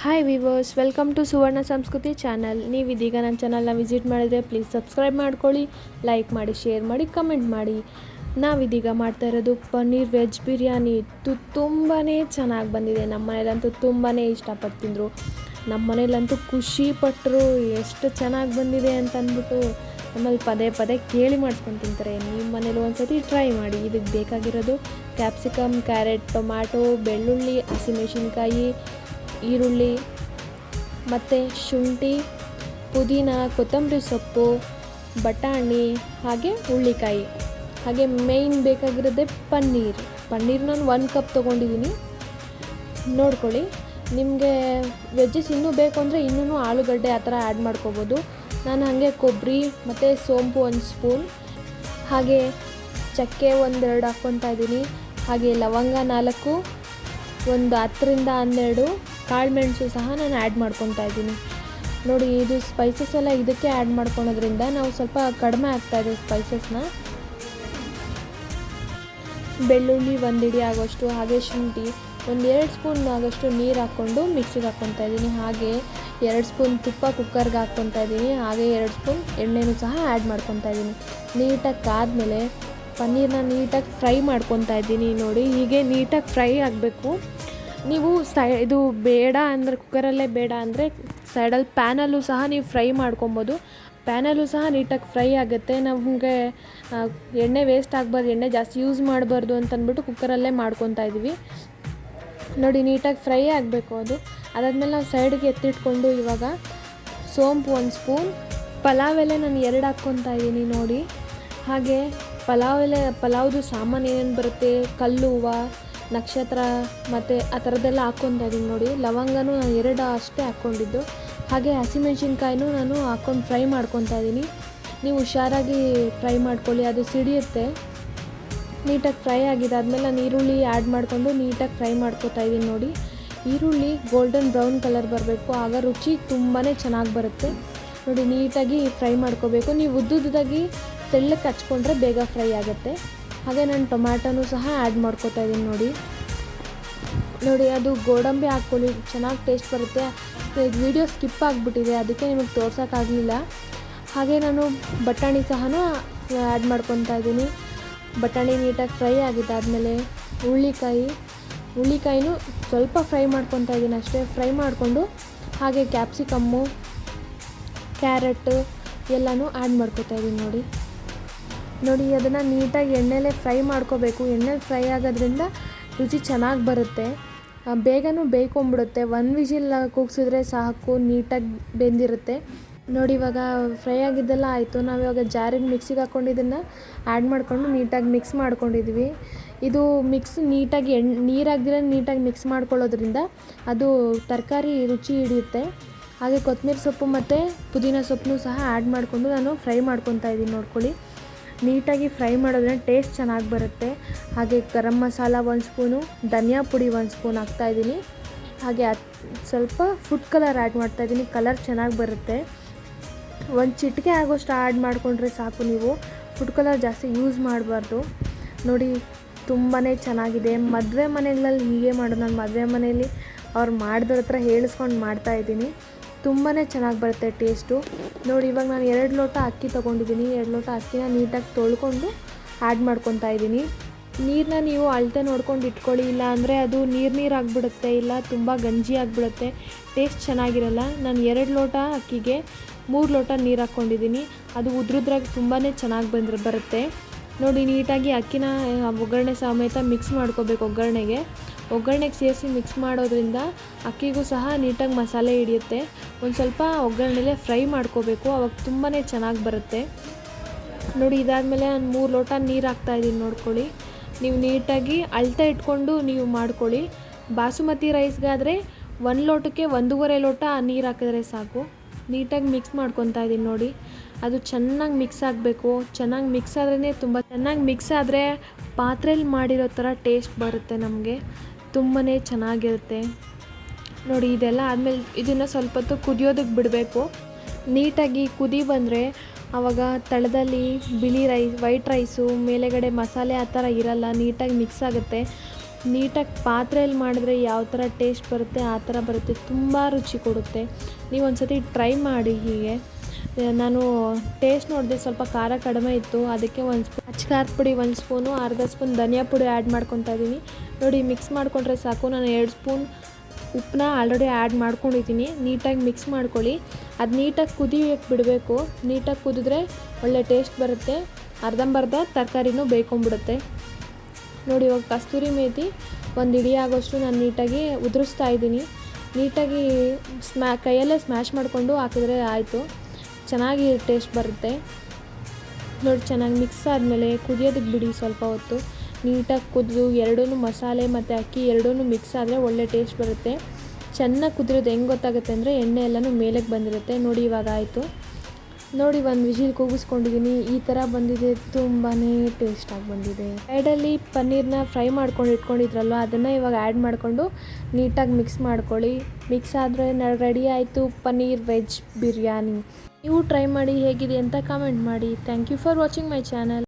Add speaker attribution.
Speaker 1: Hi viewers, welcome to ಸುವರ್ಣ ಸಂಸ್ಕೃತಿ channel. ನೀವು ಇದೀಗ ನನ್ನ ಚಾನಲ್ನ ವಿಸಿಟ್ ಮಾಡಿದರೆ ಪ್ಲೀಸ್ ಸಬ್ಸ್ಕ್ರೈಬ್ ಮಾಡ್ಕೊಳ್ಳಿ, ಲೈಕ್ ಮಾಡಿ, ಶೇರ್ ಮಾಡಿ, ಕಮೆಂಟ್ ಮಾಡಿ. ನಾವಿದೀಗ ಮಾಡ್ತಾ ಇರೋದು ಪನ್ನೀರ್ ವೆಜ್ ಬಿರಿಯಾನಿ. ಇದು ತುಂಬಾ ಚೆನ್ನಾಗಿ ಬಂದಿದೆ. ನಮ್ಮ ಮನೇಲಂತೂ ತುಂಬಾ ಇಷ್ಟಪಟ್ಟು ತಿಂದರು. ನಮ್ಮ ಮನೇಲಂತೂ ಖುಷಿಪಟ್ಟರು, ಎಷ್ಟು ಚೆನ್ನಾಗಿ ಬಂದಿದೆ ಅಂತ ಅಂದ್ಬಿಟ್ಟು ನಮ್ಮಲ್ಲಿ ಪದೇ ಪದೇ ಕೇಳಿ ಮಾಡಿಸ್ಕೊಂಡು ತಿಂತಾರೆ. ನಿಮ್ಮ ಮನೇಲಿ ಒಂದ್ಸತಿ ಟ್ರೈ ಮಾಡಿ. ಇದಕ್ಕೆ ಬೇಕಾಗಿರೋದು ಕ್ಯಾಪ್ಸಿಕಮ್, ಕ್ಯಾರೆಟ್, ಟೊಮ್ಯಾಟೊ, ಬೆಳ್ಳುಳ್ಳಿ, ಹಸಿಮೆಣಸಿನ್ಕಾಯಿ, ಈರುಳ್ಳಿ ಮತ್ತು ಶುಂಠಿ, ಪುದೀನ, ಕೊತ್ತಂಬರಿ ಸೊಪ್ಪು, ಬಟಾಣಿ, ಹಾಗೆ ಹುಳ್ಳಿಕಾಯಿ. ಹಾಗೆ ಮೇಯ್ನ್ ಬೇಕಾಗಿರೋದೇ ಪನ್ನೀರ್ ನಾನು 1 ಕಪ್ ತೊಗೊಂಡಿದ್ದೀನಿ. ನೋಡ್ಕೊಳ್ಳಿ. ನಿಮಗೆ ವೆಜ್ಜಸ್ ಇನ್ನೂ ಬೇಕು ಅಂದರೆ ಇನ್ನೂ ಆಲೂಗಡ್ಡೆ ಆ ಥರ ಆ್ಯಡ್ ಮಾಡ್ಕೋಬೋದು. ನಾನು ಹಾಗೆ ಕೊಬ್ಬರಿ ಮತ್ತು ಸೋಂಪು 1 ಸ್ಪೂನ್, ಹಾಗೆ ಚಕ್ಕೆ 1-2 ಹಾಕ್ಕೊತಾ ಇದ್ದೀನಿ. ಹಾಗೆ ಲವಂಗ 4, ಒಂದು 10ರಿಂದ 12 ಕಾಳುಮೆಣಸು ಸಹ ನಾನು ಆ್ಯಡ್ ಮಾಡ್ಕೊತಾ ಇದ್ದೀನಿ. ನೋಡಿ, ಇದು ಸ್ಪೈಸಸ್ ಎಲ್ಲ ಇದಕ್ಕೆ ಆ್ಯಡ್ ಮಾಡ್ಕೊಳೋದ್ರಿಂದ ನಾವು ಸ್ವಲ್ಪ ಕಡಿಮೆ ಆಗ್ತಾಯಿದೆ ಸ್ಪೈಸಸ್ನ. ಬೆಳ್ಳುಳ್ಳಿ 1 ಹಿಡಿ ಆಗೋಷ್ಟು, ಹಾಗೆ ಶುಂಠಿ 1-2 ಸ್ಪೂನ್ ಆಗೋಷ್ಟು ನೀರು ಹಾಕ್ಕೊಂಡು ಮಿಕ್ಸಿಗೆ ಹಾಕ್ಕೊತಾ ಇದ್ದೀನಿ. ಹಾಗೆ 2 ಸ್ಪೂನ್ ತುಪ್ಪ ಕುಕ್ಕರ್ಗೆ ಹಾಕ್ಕೊತಾ ಇದ್ದೀನಿ. ಹಾಗೆ 2 ಸ್ಪೂನ್ ಎಣ್ಣೆನೂ ಸಹ ಆ್ಯಡ್ ಮಾಡ್ಕೊತಾ ಇದ್ದೀನಿ. ನೀಟಾಗಿ ಕಾದ್ಮೇಲೆ ಪನ್ನೀರನ್ನ ನೀಟಾಗಿ ಫ್ರೈ ಮಾಡ್ಕೊತಾ ಇದ್ದೀನಿ. ನೋಡಿ, ಹೀಗೆ ನೀಟಾಗಿ ಫ್ರೈ ಆಗಬೇಕು. ನೀವು ಇದು ಬೇಡ ಅಂದರೆ, ಕುಕ್ಕರಲ್ಲೇ ಬೇಡ ಅಂದರೆ ಸೈಡಲ್ಲಿ ಪ್ಯಾನಲ್ಲೂ ಸಹ ನೀವು ಫ್ರೈ ಮಾಡ್ಕೊಬೋದು. ಪ್ಯಾನಲ್ಲೂ ಸಹ ನೀಟಾಗಿ ಫ್ರೈ ಆಗುತ್ತೆ. ನಮಗೆ ಎಣ್ಣೆ ವೇಸ್ಟ್ ಆಗಬಾರ್ದು, ಎಣ್ಣೆ ಜಾಸ್ತಿ ಯೂಸ್ ಮಾಡಬಾರ್ದು ಅಂತಂದ್ಬಿಟ್ಟು ಕುಕ್ಕರಲ್ಲೇ ಮಾಡ್ಕೊತಾ ಇದ್ದೀವಿ. ನೋಡಿ, ನೀಟಾಗಿ ಫ್ರೈ ಆಗಬೇಕು ಅದು. ಅದಾದಮೇಲೆ ನಾವು ಸೈಡ್ಗೆ ಎತ್ತಿಟ್ಕೊಂಡು ಇವಾಗ ಸೋಂಪು 1 ಸ್ಪೂನ್, ಪಲಾವ್ ಎಲೆ ನಾನು 2 ಹಾಕ್ಕೊತಾ ಇದ್ದೀನಿ. ನೋಡಿ, ಹಾಗೆ ಪಲಾವ್ದು ಸಾಮಾನು ಏನೇನು ಬರುತ್ತೆ, ಕಲ್ಲು ಹೂವು, ನಕ್ಷತ್ರ ಮತ್ತು ಆ ಥರದ್ದೆಲ್ಲ ಹಾಕ್ಕೊತಾ ಇದ್ದೀನಿ. ನೋಡಿ, ಲವಂಗನೂ ನಾನು 2 ಅಷ್ಟೇ ಹಾಕ್ಕೊಂಡಿದ್ದು. ಹಾಗೆ ಹಸಿಮೆಣ್ಸಿನ್ಕಾಯಿನೂ ನಾನು ಹಾಕ್ಕೊಂಡು ಫ್ರೈ ಮಾಡ್ಕೊತಾ ಇದ್ದೀನಿ. ನೀವು ಹುಷಾರಾಗಿ ಫ್ರೈ ಮಾಡ್ಕೊಳ್ಳಿ, ಅದು ಸಿಡಿಯುತ್ತೆ. ನೀಟಾಗಿ ಫ್ರೈ ಆಗಿದ್ದಾದಮೇಲೆ ನಾನು ಈರುಳ್ಳಿ ಆ್ಯಡ್ ಮಾಡಿಕೊಂಡು ನೀಟಾಗಿ ಫ್ರೈ ಮಾಡ್ಕೊತಾ ಇದ್ದೀನಿ. ನೋಡಿ, ಈರುಳ್ಳಿ ಗೋಲ್ಡನ್ ಬ್ರೌನ್ ಕಲರ್ ಬರಬೇಕು, ಆಗ ರುಚಿ ತುಂಬಾ ಚೆನ್ನಾಗಿ ಬರುತ್ತೆ. ನೋಡಿ, ನೀಟಾಗಿ ಫ್ರೈ ಮಾಡ್ಕೋಬೇಕು. ನೀವು ಉದ್ದುದ್ದಾಗಿ ತೆಳ್ಳಕ್ಕೆ ಹಚ್ಕೊಂಡ್ರೆ ಬೇಗ ಫ್ರೈ ಆಗುತ್ತೆ. ಹಾಗೆ ನಾನು ಟೊಮ್ಯಾಟೋನೂ ಸಹ ಆ್ಯಡ್ ಮಾಡ್ಕೊತಾ ಇದ್ದೀನಿ. ನೋಡಿ, ಅದು ಗೋಡಂಬಿ ಹಾಕ್ಕೊಳ್ಳಿ, ಚೆನ್ನಾಗಿ ಟೇಸ್ಟ್ ಬರುತ್ತೆ. ವಿಡಿಯೋ ಸ್ಕಿಪ್ ಆಗಿಬಿಟ್ಟಿದೆ, ಅದಕ್ಕೆ ನಿಮಗೆ ತೋರ್ಸೋಕ್ಕಾಗಲಿಲ್ಲ. ಹಾಗೆ ನಾನು ಬಟಾಣಿ ಸಹ ಆ್ಯಡ್ ಮಾಡ್ಕೊತಾ ಇದ್ದೀನಿ. ಬಟಾಣಿ ನೀಟಾಗಿ ಫ್ರೈ ಆಗಿದ್ದಾದಮೇಲೆ ಹುಳ್ಳಿಕಾಯಿನೂ ಸ್ವಲ್ಪ ಫ್ರೈ ಮಾಡ್ಕೊತಾ ಇದ್ದೀನಿ ಅಷ್ಟೇ. ಫ್ರೈ ಮಾಡಿಕೊಂಡು ಹಾಗೆ ಕ್ಯಾಪ್ಸಿಕಮ್ಮು, ಕ್ಯಾರೆಟ್ ಎಲ್ಲನೂ ಆ್ಯಡ್ ಮಾಡ್ಕೊತಾ ಇದ್ದೀನಿ. ನೋಡಿ, ಅದನ್ನು ನೀಟಾಗಿ ಎಣ್ಣೆಲೇ ಫ್ರೈ ಮಾಡ್ಕೋಬೇಕು. ಎಣ್ಣೆಲಿ ಫ್ರೈ ಆಗೋದ್ರಿಂದ ರುಚಿ ಚೆನ್ನಾಗಿ ಬರುತ್ತೆ, ಬೇಗನೂ ಬೇಯ್ಕೊಂಬಿಡುತ್ತೆ. 1 ವಿಜಿಲ್ ಕೂಗಿಸಿದ್ರೆ ಸಾಕು, ನೀಟಾಗಿ ಬೆಂದಿರುತ್ತೆ. ನೋಡಿ, ಇವಾಗ ಫ್ರೈ ಆಗಿದ್ದೆಲ್ಲ ಆಯಿತು. ನಾವು ಇವಾಗ ಜಾರಿಗೆ ಮಿಕ್ಸಿಗೆ ಹಾಕ್ಕೊಂಡಿದ್ದನ್ನು ಆ್ಯಡ್ ಮಾಡಿಕೊಂಡು ನೀಟಾಗಿ ಮಿಕ್ಸ್ ಮಾಡ್ಕೊಂಡಿದ್ವಿ. ಇದು ಮಿಕ್ಸ್ ನೀಟಾಗಿ ನೀರಾಗ್ದಿರ ನೀಟಾಗಿ ಮಿಕ್ಸ್ ಮಾಡ್ಕೊಳ್ಳೋದ್ರಿಂದ ಅದು ತರಕಾರಿ ರುಚಿ ಹಿಡಿಯುತ್ತೆ. ಹಾಗೆ ಕೊತ್ತಂಬರಿ ಸೊಪ್ಪು ಮತ್ತು ಪುದೀನ ಸೊಪ್ಪನ್ನು ಸಹ ಆ್ಯಡ್ ಮಾಡಿಕೊಂಡು ನಾನು ಫ್ರೈ ಮಾಡ್ಕೊತಾ ಇದ್ದೀನಿ. ನೋಡ್ಕೊಳ್ಳಿ, ನೀಟಾಗಿ ಫ್ರೈ ಮಾಡೋದ್ರಿಂದ ಟೇಸ್ಟ್ ಚೆನ್ನಾಗಿ ಬರುತ್ತೆ. ಹಾಗೆ ಗರಂ ಮಸಾಲ 1 ಸ್ಪೂನು, ಧನಿಯಾ ಪುಡಿ 1 ಸ್ಪೂನ್ ಹಾಕ್ತಾಯಿದ್ದೀನಿ. ಹಾಗೆ ಸ್ವಲ್ಪ ಫುಡ್ ಕಲರ್ ಆ್ಯಡ್ ಮಾಡ್ತಾಯಿದ್ದೀನಿ, ಕಲರ್ ಚೆನ್ನಾಗಿ ಬರುತ್ತೆ. 1 ಚಿಟಿಕೆ ಆಗೋಷ್ಟು ಆ್ಯಡ್ ಮಾಡಿಕೊಂಡ್ರೆ ಸಾಕು. ನೀವು ಫುಡ್ ಕಲರ್ ಜಾಸ್ತಿ ಯೂಸ್ ಮಾಡಬಾರ್ದು. ನೋಡಿ, ತುಂಬಾ ಚೆನ್ನಾಗಿದೆ. ಮದುವೆ ಮನೆಗಳಲ್ಲಿ ಹೀಗೆ ಮಾಡೋದು. ನಾನು ಮದುವೆ ಮನೆಯಲ್ಲಿ ಅವ್ರು ಮಾಡಿದವ್ರ ಹತ್ರ ಹೇಳಿಸ್ಕೊಂಡು ಮಾಡ್ತಾಯಿದ್ದೀನಿ. ತುಂಬಾ ಚೆನ್ನಾಗಿ ಬರುತ್ತೆ ಟೇಸ್ಟು. ನೋಡಿ, ಇವಾಗ ನಾನು 2 ಲೋಟ ಅಕ್ಕಿ ತೊಗೊಂಡಿದ್ದೀನಿ. 2 ಲೋಟ ಅಕ್ಕಿನ ನೀಟಾಗಿ ತೊಳ್ಕೊಂಡು ಆ್ಯಡ್ ಮಾಡ್ಕೊತಾ ಇದ್ದೀನಿ. ನೀರನ್ನ ನೀವು ಅಳತೆ ನೋಡ್ಕೊಂಡು ಇಟ್ಕೊಳ್ಳಿ, ಇಲ್ಲ ಅಂದರೆ ಅದು ನೀರು ಆಗಿಬಿಡುತ್ತೆ, ಇಲ್ಲ ತುಂಬ ಗಂಜಿ ಆಗಿಬಿಡುತ್ತೆ, ಟೇಸ್ಟ್ ಚೆನ್ನಾಗಿರಲ್ಲ. ನಾನು 2 ಲೋಟ ಅಕ್ಕಿಗೆ 3 ಲೋಟ ನೀರು ಹಾಕ್ಕೊಂಡಿದ್ದೀನಿ. ಅದು ಉದ್ರುದ್ರಾಗಿ ತುಂಬಾ ಚೆನ್ನಾಗಿ ಬರುತ್ತೆ. ನೋಡಿ, ನೀಟಾಗಿ ಅಕ್ಕಿನ ಒಗ್ಗರಣೆ ಸಮೇತ ಮಿಕ್ಸ್ ಮಾಡ್ಕೋಬೇಕು. ಒಗ್ಗರಣೆಗೆ ಸೇರಿಸಿ ಮಿಕ್ಸ್ ಮಾಡೋದ್ರಿಂದ ಅಕ್ಕಿಗೂ ಸಹ ನೀಟಾಗಿ ಮಸಾಲೆ ಹಿಡಿಯುತ್ತೆ. ಒಂದು ಸ್ವಲ್ಪ ಒಗ್ಗರಣೆಲೇ ಫ್ರೈ ಮಾಡ್ಕೋಬೇಕು, ಅವಾಗ ತುಂಬಾ ಚೆನ್ನಾಗಿ ಬರುತ್ತೆ. ನೋಡಿ, ಇದಾದಮೇಲೆ ನಾನು 3 ಲೋಟ ನೀರು ಹಾಕ್ತಾಯಿದ್ದೀನಿ. ನೋಡ್ಕೊಳ್ಳಿ, ನೀವು ನೀಟಾಗಿ ಅಳತೆ ಇಟ್ಕೊಂಡು ನೀವು ಮಾಡ್ಕೊಳ್ಳಿ. ಬಾಸುಮತಿ ರೈಸ್ಗಾದರೆ 1 ಲೋಟಕ್ಕೆ 1.5 ಲೋಟ ನೀರು ಹಾಕಿದ್ರೆ ಸಾಕು. ನೀಟಾಗಿ ಮಿಕ್ಸ್ ಮಾಡ್ಕೊತಾ ಇದ್ದೀನಿ. ನೋಡಿ, ಅದು ಚೆನ್ನಾಗಿ ಮಿಕ್ಸ್ ಆಗಬೇಕು. ಚೆನ್ನಾಗಿ ಮಿಕ್ಸ್ ಆದ್ರೇ ಚೆನ್ನಾಗಿ ಮಿಕ್ಸ್ ಆದರೆ ಪಾತ್ರೆಯಲ್ಲಿ ಮಾಡಿರೋ ಥರ ಟೇಸ್ಟ್ ಬರುತ್ತೆ, ನಮಗೆ ತುಂಬಾ ಚೆನ್ನಾಗಿರುತ್ತೆ. ನೋಡಿ, ಇದೆಲ್ಲ ಆದಮೇಲೆ ಇದನ್ನು ಸ್ವಲ್ಪ ಹೊತ್ತು ಕುದಿಯೋದಕ್ಕೆ ಬಿಡಬೇಕು. ನೀಟಾಗಿ ಕುದಿ ಬಂದರೆ ಆವಾಗ ತಳದಲ್ಲಿ ವೈಟ್ ರೈಸು ಮೇಲೆಗಡೆ ಮಸಾಲೆ ಆ ಥರ ಇರಲ್ಲ, ನೀಟಾಗಿ ಮಿಕ್ಸ್ ಆಗುತ್ತೆ. ನೀಟಾಗಿ ಪಾತ್ರೆಯಲ್ಲಿ ಮಾಡಿದ್ರೆ ಯಾವ ಥರ ಟೇಸ್ಟ್ ಬರುತ್ತೆ ಆ ಥರ ಬರುತ್ತೆ, ತುಂಬ ರುಚಿ ಕೊಡುತ್ತೆ. ನೀವು ಒಂದು ಸತಿ ಟ್ರೈ ಮಾಡಿ ಹೀಗೆ. ನಾನು ಟೇಸ್ಟ್ ನೋಡಿದೆ, ಸ್ವಲ್ಪ ಖಾರ ಕಡಿಮೆ ಇತ್ತು, ಅದಕ್ಕೆ ಒಂದು ಸ್ಪೂನ್ ಅಚ್ಚ ಖಾರದ ಪುಡಿ, 1 ಸ್ಪೂನು, ಅರ್ಧ ಸ್ಪೂನ್ ಧನಿಯಾ ಪುಡಿ ಆ್ಯಡ್ ಮಾಡ್ಕೊತಾ ಇದ್ದೀನಿ. ನೋಡಿ ಮಿಕ್ಸ್ ಮಾಡಿಕೊಂಡ್ರೆ ಸಾಕು. ನಾನು 2 ಸ್ಪೂನ್ ಉಪ್ಪನ್ನ ಆಲ್ರೆಡಿ ಆ್ಯಡ್ ಮಾಡ್ಕೊಂಡಿದ್ದೀನಿ. ನೀಟಾಗಿ ಮಿಕ್ಸ್ ಮಾಡ್ಕೊಳ್ಳಿ. ಅದು ನೀಟಾಗಿ ಕುದಿಯೋಕ್ಕೆ ಬಿಡಬೇಕು. ನೀಟಾಗಿ ಕುದಿದ್ರೆ ಒಳ್ಳೆ ಟೇಸ್ಟ್ ಬರುತ್ತೆ. ಅರ್ಧಂಬರ್ಧ ತರಕಾರಿನೂ ಬೇಯ್ಕೊಂಬಿಡುತ್ತೆ. ನೋಡಿ ಇವಾಗ ಕಸ್ತೂರಿ ಮೇಥಿ ಒಂದು ಹಿಡಿ ಆಗೋಷ್ಟು ನಾನು ನೀಟಾಗಿ ಉದುರಿಸ್ತಾ ಇದ್ದೀನಿ. ನೀಟಾಗಿ ಕೈಯಲ್ಲೇ ಸ್ಮ್ಯಾಶ್ ಮಾಡಿಕೊಂಡು ಹಾಕಿದ್ರೆ ಆಯಿತು, ಚೆನ್ನಾಗಿ ಟೇಸ್ಟ್ ಬರುತ್ತೆ. ನೋಡಿ ಚೆನ್ನಾಗಿ ಮಿಕ್ಸ್ ಆದಮೇಲೆ ಕುದಿಯೋದಕ್ಕೆ ಬಿಡಿ ಸ್ವಲ್ಪ ಹೊತ್ತು. ನೀಟಾಗಿ ಕುದಿದು ಎರಡೂ ಮಸಾಲೆ ಮತ್ತು ಅಕ್ಕಿ ಎರಡೂ ಮಿಕ್ಸ್ ಆದರೆ ಒಳ್ಳೆ ಟೇಸ್ಟ್ ಬರುತ್ತೆ. ಚೆನ್ನಾಗಿ ಕುದಿರೋದು ಹೆಂಗೆ ಗೊತ್ತಾಗುತ್ತೆ ಅಂದರೆ ಎಣ್ಣೆ ಎಲ್ಲನೂ ಮೇಲಕ್ಕೆ ಬಂದಿರುತ್ತೆ. ನೋಡಿ ಇವಾಗ ಆಯಿತು. ನೋಡಿ ಒಂದು ವಿಜಿಲ್ ಕೂಗಿಸ್ಕೊಂಡಿದ್ದೀನಿ. ಈ ಥರ ಬಂದಿದೆ, ತುಂಬಾ ಟೇಸ್ಟಾಗಿ ಬಂದಿದೆ. ಸೈಡಲ್ಲಿ ಪನ್ನೀರನ್ನ ಫ್ರೈ ಮಾಡ್ಕೊಂಡು ಇಟ್ಕೊಂಡಿದ್ರಲ್ವ, ಅದನ್ನು ಇವಾಗ ಆ್ಯಡ್ ಮಾಡಿಕೊಂಡು ನೀಟಾಗಿ ಮಿಕ್ಸ್ ಮಾಡ್ಕೊಳ್ಳಿ. ಮಿಕ್ಸ್ ಆದರೆ ರೆಡಿ ಆಯಿತು ಪನ್ನೀರ್ ವೆಜ್ ಬಿರಿಯಾನಿ. ನೀವು ಟ್ರೈ ಮಾಡಿ ಹೇಗಿದೆ ಅಂತ ಕಮೆಂಟ್ ಮಾಡಿ. Thank you for watching my channel.